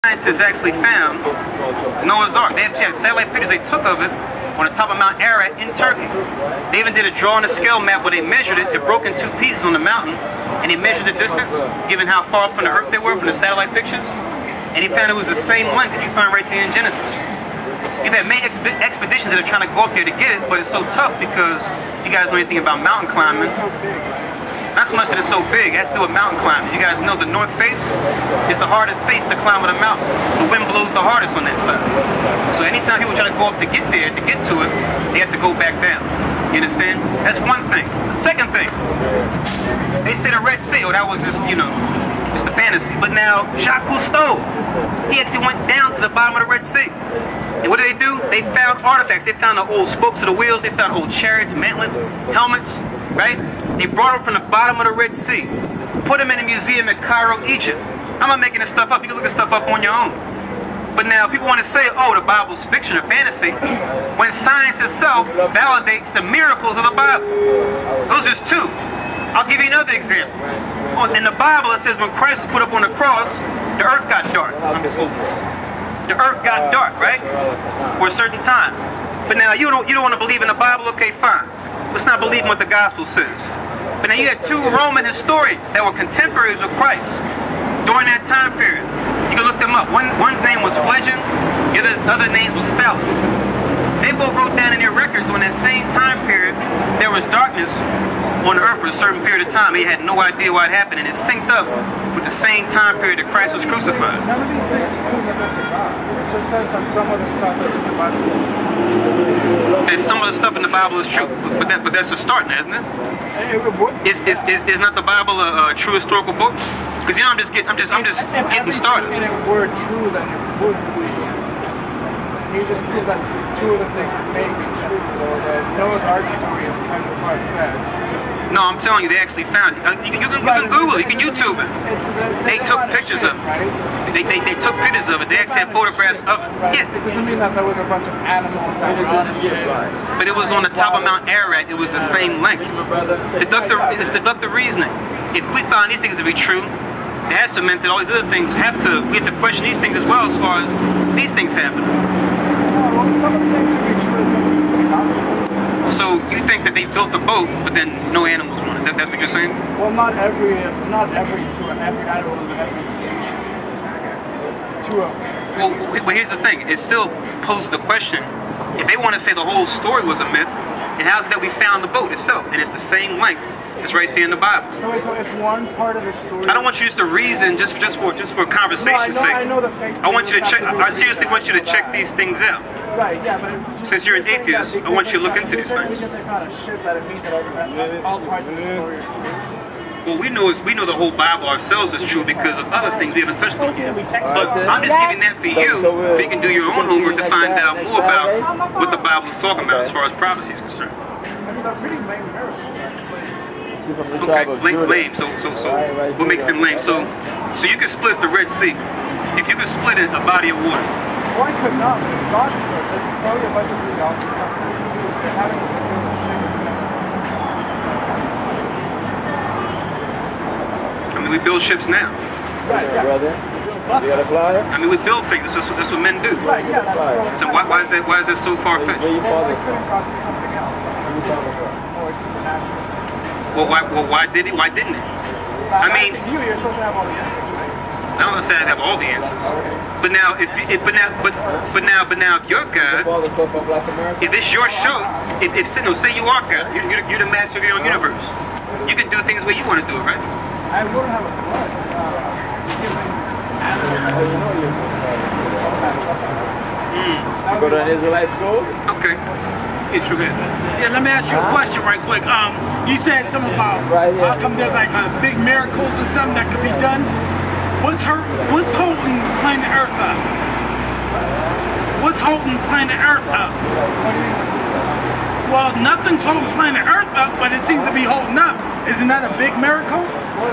Scientists actually found Noah's Ark. They have satellite pictures they took of it on the top of Mount Ararat in Turkey. They even did a draw on a scale map where they measured it. It broke in 2 pieces on the mountain, and they measured the distance, given how far from the Earth they were from the satellite pictures. And he found it was the same length that you find right there in Genesis. You've had many expeditions that are trying to go up there to get it, but it's so tough because you guys know anything about mountain climbing. Not so much that it's so big, it has to do with mountain climbing. You guys know the north face is the hardest face to climb on a mountain. The wind blows the hardest on that side. So anytime people try to go up to get there, to get to it, they have to go back down. You understand? That's one thing. The second thing, they say the Red Sea, oh, that was just, you know, it's the fantasy. But now, Jacques Cousteau, he actually went down to the bottom of the Red Sea. And what did they do? They found artifacts. They found the old spokes of the wheels. They found old chariots, mantlets, helmets, right? They brought them from the bottom of the Red Sea, put them in a museum in Cairo, Egypt. I'm not making this stuff up. You can look this stuff up on your own. But now people want to say, oh, the Bible's fiction or fantasy, when science itself validates the miracles of the Bible. Those are just 2. I'll give you another example. In the Bible, it says when Christ was put up on the cross, the earth got dark. The earth got dark, right? For a certain time. But now you don't want to believe in the Bible? Okay, fine. Let's not believe in what the gospel says. But now you had 2 Roman historians that were contemporaries of Christ during that time period. You can look them up. One's name was Phlegon, the other name was Phallus. They both wrote down in their records during that same time period there was darkness on the earth for a certain period of time. They had no idea what happened, and it synced up with the same time period that Christ was crucified. None of these things prove that there's a God. It just says that some of the stuff that's in the Bible is true. That some of the stuff in the Bible is true, but that's a start now, isn't it? Is not the Bible a true historical book? Because you know I'm just getting started. And if we're true, then it would be. You just prove that 2 of the things may be true, though. The Noah's Ark story is kind of far-fetched. No, I'm telling you, they actually found it. You can Google it, you can YouTube it. They took pictures of it. They took pictures of it. They actually had photographs of it. Yeah. It doesn't mean that there was a bunch of animals that were on the ship. But it was on the top of Mount Ararat. It was the same length. It's deductive reasoning. If we find these things to be true, it has to mean that all these other things we have to question these things as well, as far as these things happen. Some of the things can be true, some of the things can be not true. So you think that they built the boat, but then no animals on it? That's what you're saying? Well, not every animal in every station. 2 of them. Well, here's the thing. It still poses the question: if they want to say the whole story was a myth, and how's it that we found the boat itself, and it's the same length? It's right there in the Bible. So if one part of the story... I don't want you just to reason just for conversation's sake. I know the fake... I want you to check. I seriously want you to check these things out. Right, yeah, but... Since you're an atheist, I want you to look into these things. Because I found a ship that it means that all parts of the story are true. Well, we know the whole Bible ourselves is true because of other things we haven't touched on. But I'm just giving that for you, so you can do your own homework to find out more about what the Bible is talking about as far as prophecy is concerned. I mean, they're pretty lame miracles, actually. Okay, lame. So what makes them lame? So you can split the Red Sea. You can split it a body of water. Well, I could not, but God could. There's probably a bunch of really awesome stuff that they're having to build a ship is kind of... I mean, we build ships now. Right, yeah. Brother, you got a flyer? I mean, we build things. That's what men do. Right, yeah, that's so why is that so far-fetched? Well, they could have brought something else, more supernatural. Well, why didn't it? I mean, you're supposed to have all the answers, right? I'm not saying I have all the answers. But now, if you're God, if it's your show, say you are God, you're the master of your own universe. You can do things the way you want to do it, right? I wouldn't have a flood. Go to an Israelite school? Okay. Yeah, let me ask you a question right quick. You said something about how come there's like big miracles or something that could be done. What's holding planet Earth up? What's holding planet Earth up? Well, nothing's holding planet Earth up, but it seems to be holding up. Isn't that a big miracle?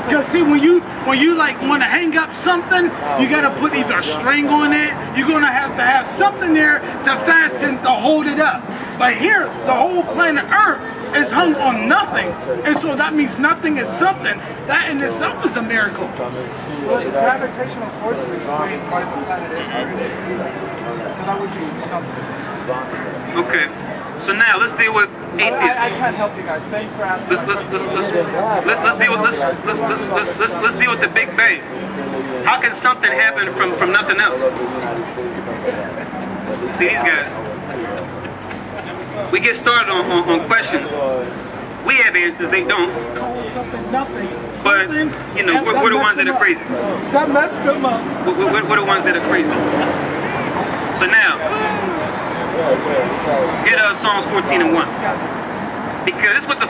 Because see, when you like want to hang up something, you gotta put either a string on it. You're gonna have to have something there to fasten to hold it up. But here, the whole planet Earth is hung on nothing, and so that means nothing is something. That in itself is a miracle. Well, it's gravitational forces explain why the planet is. So that would be something. Okay. So now let's deal with atheism. I can't help you guys. Thanks for asking. Let's deal with the Big Bang. How can something happen from nothing else? See these guys. We get started on questions. We have answers, they don't. Something, nothing. But you know, we're the ones that are crazy. That messed them up. We're the ones that are crazy. So now, get Psalms 14:1. Because this is what the